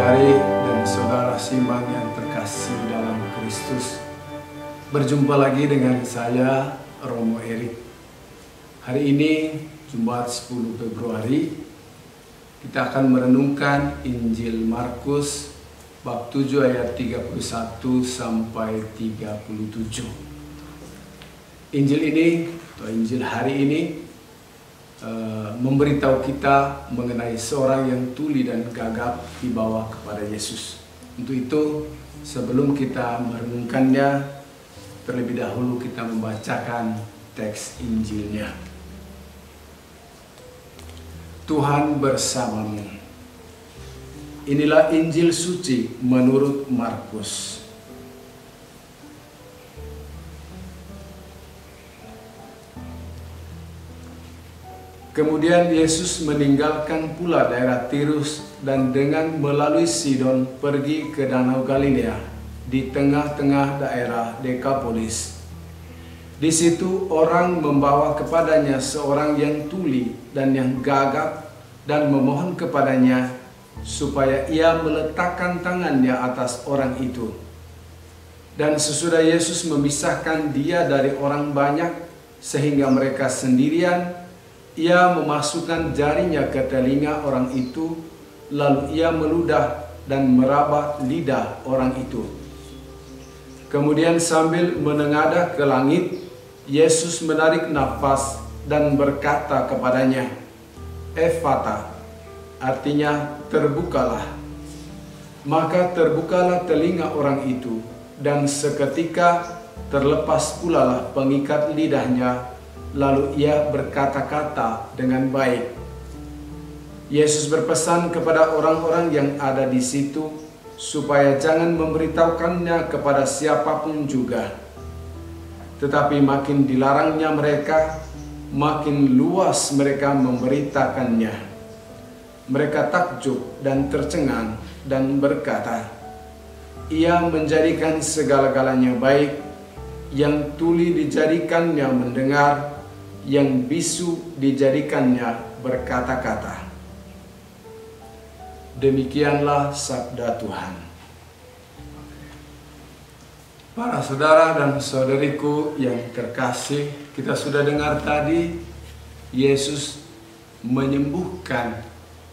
saudari dan saudara Simbang yang terkasih dalam Kristus. Berjumpa lagi dengan saya, Romo Erik. Hari ini, Jumat 10 Februari, kita akan merenungkan Injil Markus bab 7 ayat 31 sampai 37. Injil ini, atau Injil hari ini, memberitahu kita mengenai seorang yang tuli dan gagap dibawa kepada Yesus. Untuk itu, sebelum kita merenungkannya, terlebih dahulu kita membacakan teks Injilnya. Tuhan bersamamu. Inilah Injil suci menurut Markus. Kemudian Yesus meninggalkan pula daerah Tirus dan dengan melalui Sidon pergi ke Danau Galilea di tengah-tengah daerah Dekapolis. Di situ orang membawa kepadanya seorang yang tuli dan yang gagap dan memohon kepadanya supaya ia meletakkan tangannya atas orang itu. Dan sesudah Yesus memisahkan dia dari orang banyak sehingga mereka sendirian, ia memasukkan jarinya ke telinga orang itu, lalu ia meludah dan meraba lidah orang itu. Kemudian sambil menengadah ke langit, Yesus menarik nafas dan berkata kepadanya, "Efata," artinya terbukalah. Maka terbukalah telinga orang itu, dan seketika terlepas pula lah pengikat lidahnya. Lalu ia berkata-kata dengan baik. Yesus berpesan kepada orang-orang yang ada di situ supaya jangan memberitahukannya kepada siapapun juga. Tetapi makin dilarangnya mereka, makin luas mereka memberitakannya. Mereka takjub dan tercengang dan berkata, "Ia menjadikan segala-galanya baik, yang tuli dijadikannya mendengar, yang bisu dijadikannya berkata-kata." Demikianlah sabda Tuhan. Para saudara dan saudariku yang terkasih, kita sudah dengar tadi Yesus menyembuhkan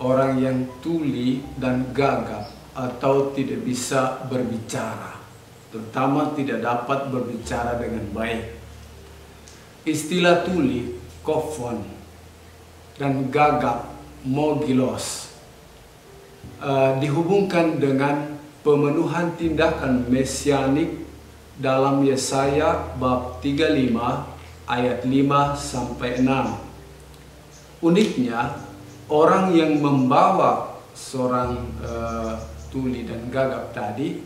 orang yang tuli dan gagap atau tidak bisa berbicara, terutama tidak dapat berbicara dengan baik. Istilah tuli, kofon, dan gagap, mogilos, dihubungkan dengan pemenuhan tindakan mesianik dalam Yesaya bab 35 ayat 5 sampai 6. Uniknya, orang yang membawa seorang tuli dan gagap tadi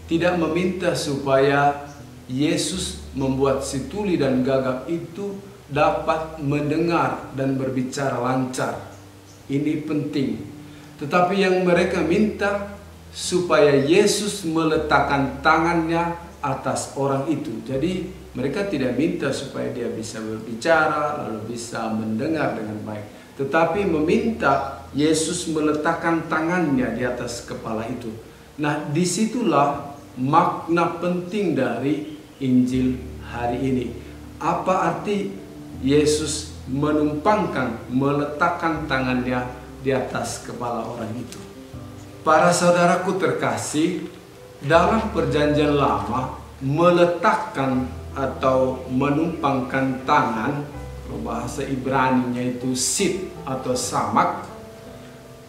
tidak meminta supaya Yesus membuat si tuli dan gagap itu dapat mendengar dan berbicara lancar. Ini penting. Tetapi yang mereka minta supaya Yesus meletakkan tangannya atas orang itu. Jadi mereka tidak minta supaya dia bisa berbicara lalu bisa mendengar dengan baik, tetapi meminta Yesus meletakkan tangannya di atas kepala itu. Nah, disitulah makna penting dari Injil hari ini. Apa arti Yesus menumpangkan, meletakkan tangannya di atas kepala orang itu? Para saudaraku terkasih, dalam perjanjian lama, meletakkan atau menumpangkan tangan, bahasa Ibraninya itu sit atau samak,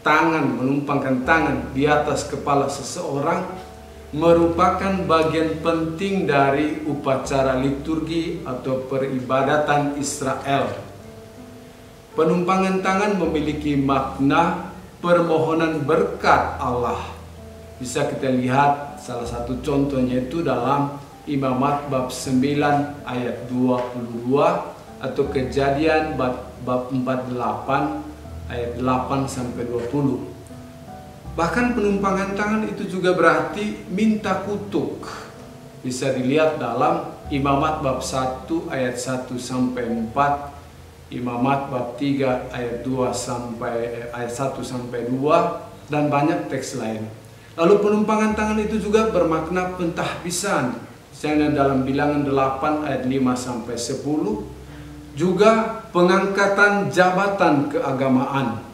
tangan, menumpangkan tangan di atas kepala seseorang, merupakan bagian penting dari upacara liturgi atau peribadatan Israel. Penumpangan tangan memiliki makna permohonan berkat Allah. Bisa kita lihat salah satu contohnya itu dalam Imamat bab 9 ayat 22 atau Kejadian bab 48 ayat 8 sampai 20. Bahkan penumpangan tangan itu juga berarti minta kutuk. Bisa dilihat dalam Imamat bab 1 ayat 1 sampai 4, Imamat bab 3 ayat 2 sampai ayat 1 sampai 2 dan banyak teks lain. Lalu penumpangan tangan itu juga bermakna pentahbisan. Misalnya dalam Bilangan 8 ayat 5 sampai 10, juga pengangkatan jabatan keagamaan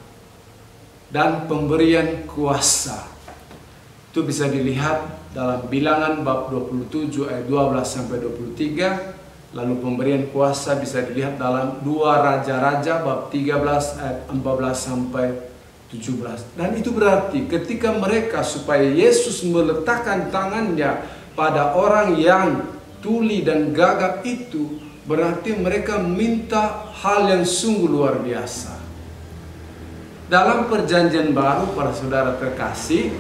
dan pemberian kuasa. Itu bisa dilihat dalam Bilangan bab 27 ayat 12 sampai 23. Lalu pemberian kuasa bisa dilihat dalam 2 Raja-Raja bab 13 ayat 14 sampai 17. Dan itu berarti ketika mereka supaya Yesus meletakkan tangannya pada orang yang tuli dan gagap itu, berarti mereka minta hal yang sungguh luar biasa. Dalam perjanjian baru, para saudara terkasih,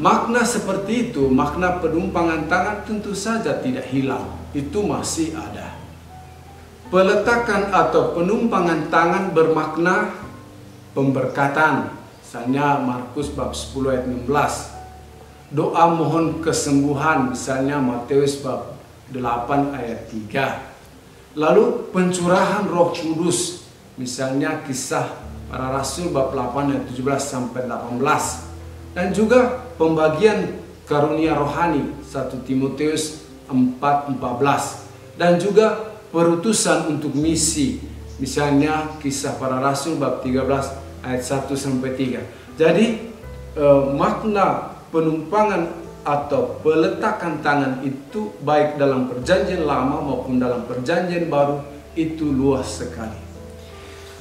makna seperti itu, makna penumpangan tangan tentu saja tidak hilang. Itu masih ada. Peletakan atau penumpangan tangan bermakna pemberkatan. Misalnya Markus bab 10 ayat 16. Doa mohon kesembuhan, misalnya Matius bab 8 ayat 3. Lalu pencurahan Roh Kudus, misalnya Kisah Para Rasul bab 8 ayat 17 sampai 18. Dan juga pembagian karunia rohani 1 Timotius 4:14. Dan juga perutusan untuk misi, misalnya Kisah Para Rasul bab 13 ayat 1 sampai 3. Jadi makna penumpangan atau peletakan tangan itu baik dalam perjanjian lama maupun dalam perjanjian baru itu luas sekali.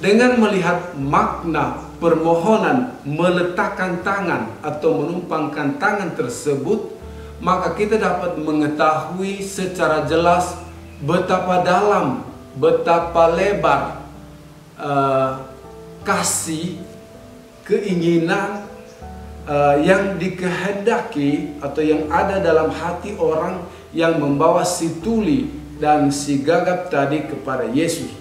Dengan melihat makna permohonan meletakkan tangan atau menumpangkan tangan tersebut, maka kita dapat mengetahui secara jelas betapa dalam, betapa lebar kasih, keinginan yang dikehendaki atau yang ada dalam hati orang yang membawa si tuli dan si gagap tadi kepada Yesus.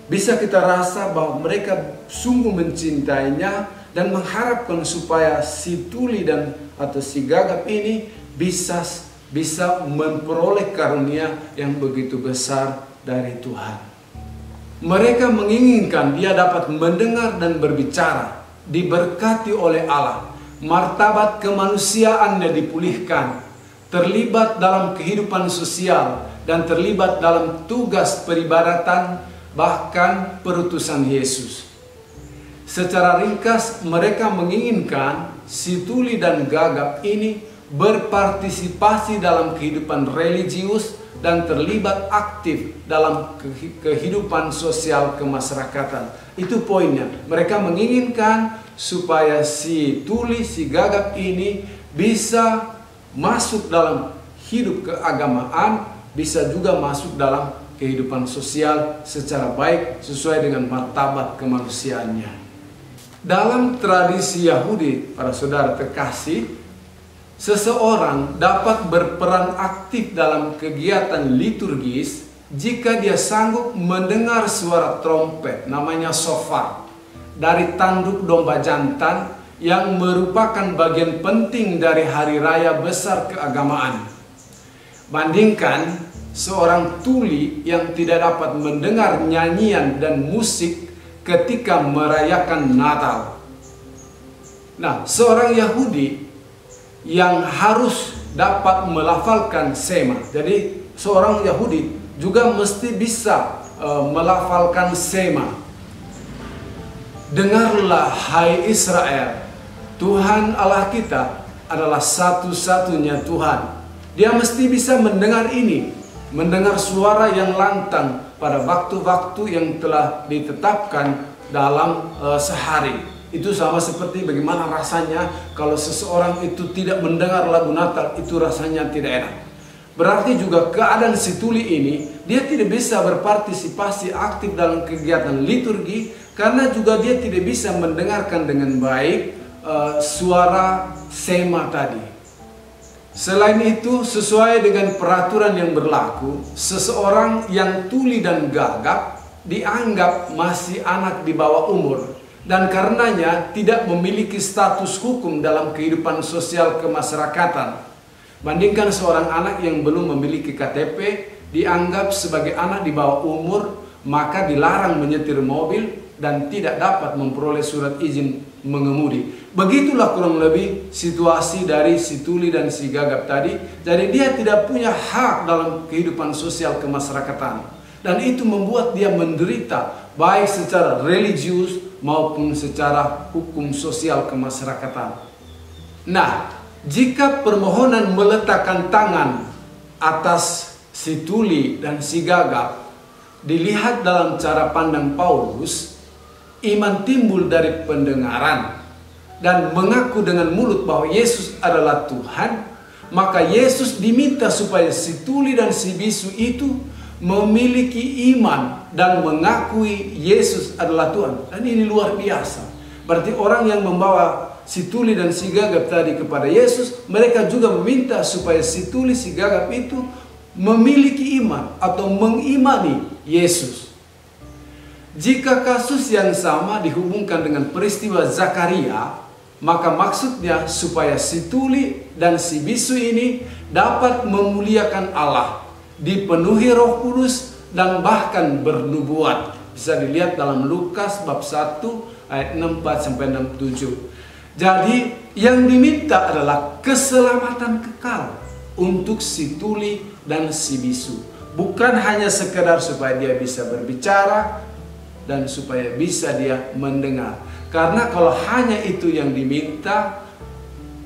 Bisa kita rasa bahwa mereka sungguh mencintainya dan mengharapkan supaya si tuli dan atau si gagap ini bisa memperoleh karunia yang begitu besar dari Tuhan. Mereka menginginkan dia dapat mendengar dan berbicara, diberkati oleh Allah, martabat kemanusiaannya dipulihkan, terlibat dalam kehidupan sosial dan terlibat dalam tugas peribadatan, bahkan perutusan Yesus. Secara ringkas, mereka menginginkan si tuli dan gagap ini berpartisipasi dalam kehidupan religius dan terlibat aktif dalam kehidupan sosial kemasyarakatan. Itu poinnya. Mereka menginginkan supaya si tuli, si gagap ini bisa masuk dalam hidup keagamaan, bisa juga masuk dalam kehidupan sosial secara baik sesuai dengan martabat kemanusiaannya. Dalam tradisi Yahudi, para saudara terkasih, seseorang dapat berperan aktif dalam kegiatan liturgis jika dia sanggup mendengar suara trompet, namanya shofar, dari tanduk domba jantan yang merupakan bagian penting dari hari raya besar keagamaan. Bandingkan seorang tuli yang tidak dapat mendengar nyanyian dan musik ketika merayakan Natal. Nah, seorang Yahudi yang harus dapat melafalkan Shema. Jadi seorang Yahudi juga mesti bisa melafalkan Shema. Dengarlah hai Israel, Tuhan Allah kita adalah satu-satunya Tuhan. Dia mesti bisa mendengar ini, mendengar suara yang lantang pada waktu-waktu yang telah ditetapkan dalam sehari. Itu sama seperti bagaimana rasanya kalau seseorang itu tidak mendengar lagu Natal, itu rasanya tidak enak. Berarti juga keadaan si tuli ini, dia tidak bisa berpartisipasi aktif dalam kegiatan liturgi karena juga dia tidak bisa mendengarkan dengan baik suara Shema tadi. Selain itu, sesuai dengan peraturan yang berlaku, seseorang yang tuli dan gagap dianggap masih anak di bawah umur dan karenanya tidak memiliki status hukum dalam kehidupan sosial kemasyarakatan. Bandingkan seorang anak yang belum memiliki KTP dianggap sebagai anak di bawah umur, maka dilarang menyetir mobil, dan tidak dapat memperoleh surat izin mengemudi. Begitulah kurang lebih situasi dari si tuli dan si gagap tadi. Jadi dia tidak punya hak dalam kehidupan sosial kemasyarakatan. Dan itu membuat dia menderita baik secara religius maupun secara hukum sosial kemasyarakatan. Nah, jika permohonan meletakkan tangan atas si tuli dan si gagap dilihat dalam cara pandang Paulus, iman timbul dari pendengaran dan mengaku dengan mulut bahwa Yesus adalah Tuhan, maka Yesus diminta supaya si tuli dan si bisu itu memiliki iman dan mengakui Yesus adalah Tuhan. Dan ini luar biasa. Berarti orang yang membawa si tuli dan si gagap tadi kepada Yesus, mereka juga meminta supaya si tuli si gagap itu memiliki iman atau mengimani Yesus. Jika kasus yang sama dihubungkan dengan peristiwa Zakaria, maka maksudnya supaya si tuli dan si bisu ini dapat memuliakan Allah, dipenuhi Roh Kudus dan bahkan bernubuat. Bisa dilihat dalam Lukas bab 1 ayat 64-67. Jadi yang diminta adalah keselamatan kekal untuk si tuli dan si bisu. Bukan hanya sekedar supaya dia bisa berbicara dan supaya bisa dia mendengar. Karena kalau hanya itu yang diminta,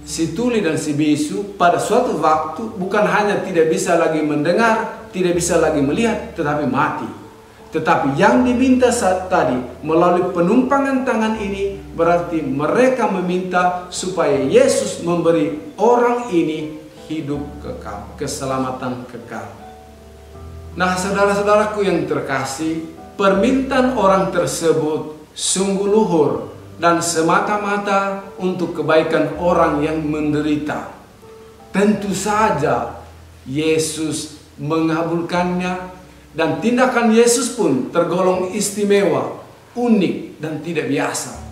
si tuli dan si bisu pada suatu waktu bukan hanya tidak bisa lagi mendengar, tidak bisa lagi melihat, tetapi mati. Tetapi yang diminta saat tadi melalui penumpangan tangan ini berarti mereka meminta supaya Yesus memberi orang ini hidup kekal, keselamatan kekal. Nah, saudara-saudaraku yang terkasih, permintaan orang tersebut sungguh luhur dan semata-mata untuk kebaikan orang yang menderita. Tentu saja Yesus mengabulkannya, dan tindakan Yesus pun tergolong istimewa, unik, dan tidak biasa.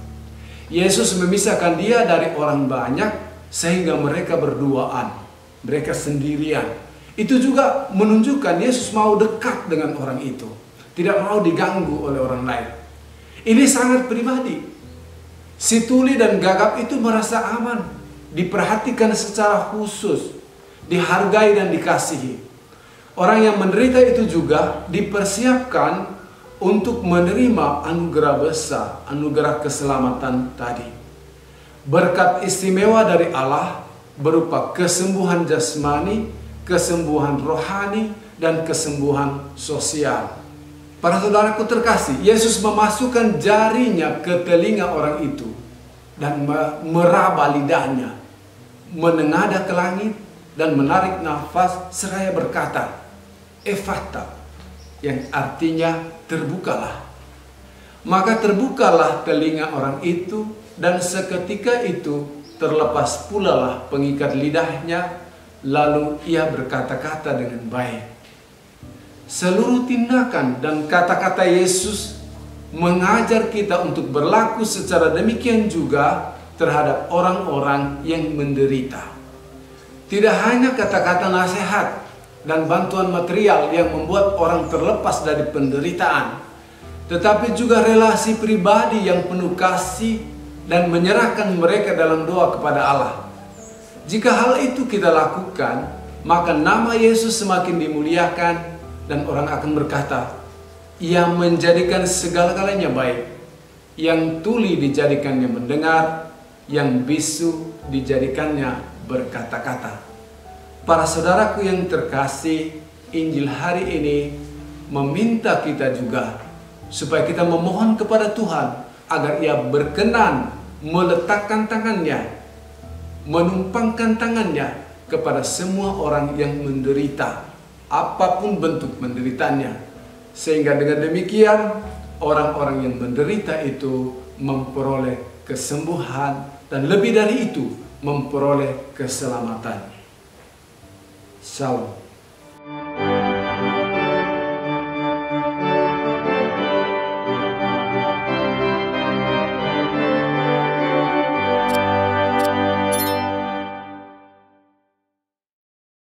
Yesus memisahkan dia dari orang banyak sehingga mereka berduaan, mereka sendirian. Itu juga menunjukkan Yesus mau dekat dengan orang itu, tidak mau diganggu oleh orang lain. Ini sangat pribadi. Si tuli dan gagap itu merasa aman, diperhatikan secara khusus, dihargai dan dikasihi. Orang yang menderita itu juga dipersiapkan untuk menerima anugerah besar, anugerah keselamatan tadi. Berkat istimewa dari Allah berupa kesembuhan jasmani, kesembuhan rohani, dan kesembuhan sosial. Para saudaraku terkasih, Yesus memasukkan jarinya ke telinga orang itu dan meraba lidahnya, menengadah ke langit dan menarik nafas seraya berkata, Ephata, yang artinya terbukalah. Maka terbukalah telinga orang itu, dan seketika itu terlepas pula lah pengikat lidahnya, lalu ia berkata-kata dengan baik. Seluruh tindakan dan kata-kata Yesus mengajar kita untuk berlaku secara demikian juga terhadap orang-orang yang menderita. Tidak hanya kata-kata nasihat dan bantuan material yang membuat orang terlepas dari penderitaan, tetapi juga relasi pribadi yang penuh kasih dan menyerahkan mereka dalam doa kepada Allah. Jika hal itu kita lakukan, maka nama Yesus semakin dimuliakan dan orang akan berkata, Ia menjadikan segala-galanya baik. Yang tuli dijadikannya mendengar, yang bisu dijadikannya berkata-kata. Para saudaraku yang terkasih, Injil hari ini meminta kita juga supaya kita memohon kepada Tuhan agar Ia berkenan meletakkan tangannya, menumpangkan tangannya kepada semua orang yang menderita, apapun bentuk menderitaannya, sehingga dengan demikian orang-orang yang menderita itu memperoleh kesembuhan dan lebih dari itu memperoleh keselamatan. Shalom.